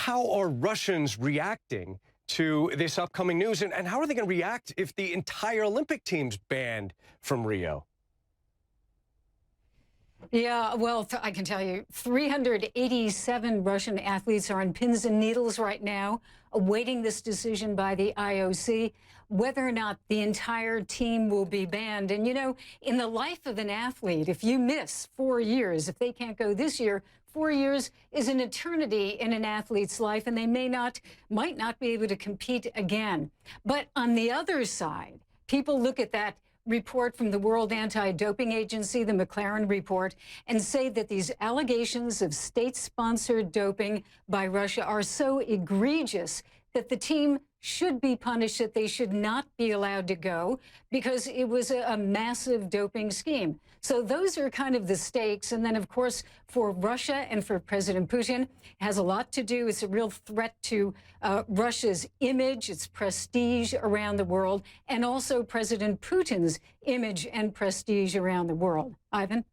how are Russians reacting to this upcoming news, and how are they going to react if the entire Olympic team's banned from Rio? Yeah, well, I can tell you, 387 Russian athletes are on pins and needles right now, awaiting this decision by the IOC, whether or not the entire team will be banned. And, you know, in the life of an athlete, if you miss 4 years, if they can't go this year, 4 years is an eternity in an athlete's life, and they might not be able to compete again. But on the other side, people look at that report from the World Anti-Doping Agency, the McLaren report, and say that these allegations of state-sponsored doping by Russia are so egregious that the team should be punished, that they should not be allowed to go because it was a massive doping scheme. So those are kind of the stakes. And then, of course, for Russia and for President Putin, it has a lot to do. It's a real threat to Russia's image, its prestige around the world, and also President Putin's image and prestige around the world. Ivan?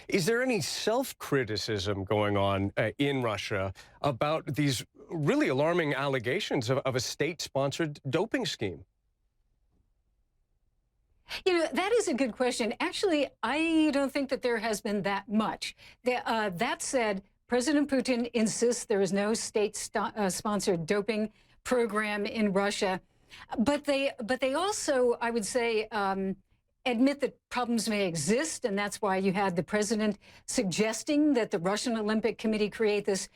Is there any self-criticism going on in Russia about these really alarming allegations of a state-sponsored doping scheme? You know, that is a good question. Actually, I don't think that there has been that much. That said, President Putin insists there is no state-sponsored doping program in Russia. But they also, I would say, admit that problems may exist, and that's why you had the president suggesting that the Russian Olympic Committee create this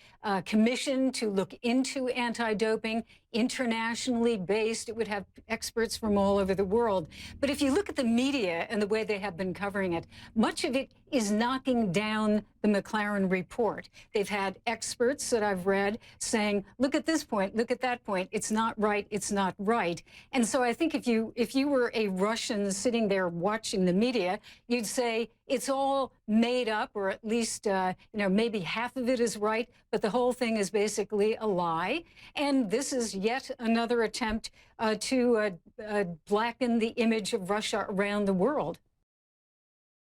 commission to look into anti-doping, internationally based. It would have experts from all over the world. But if you look at the media and the way they have been covering it, much of it is knocking down the McLaren report. They've had experts that I've read saying, look at this point, look at that point, it's not right, it's not right. And so I think if you were a Russian sitting there watching the media, you'd say it's all made up, or at least maybe half of it is right, but the whole thing is basically a lie. And this is yet another attempt to blacken the image of Russia around the world.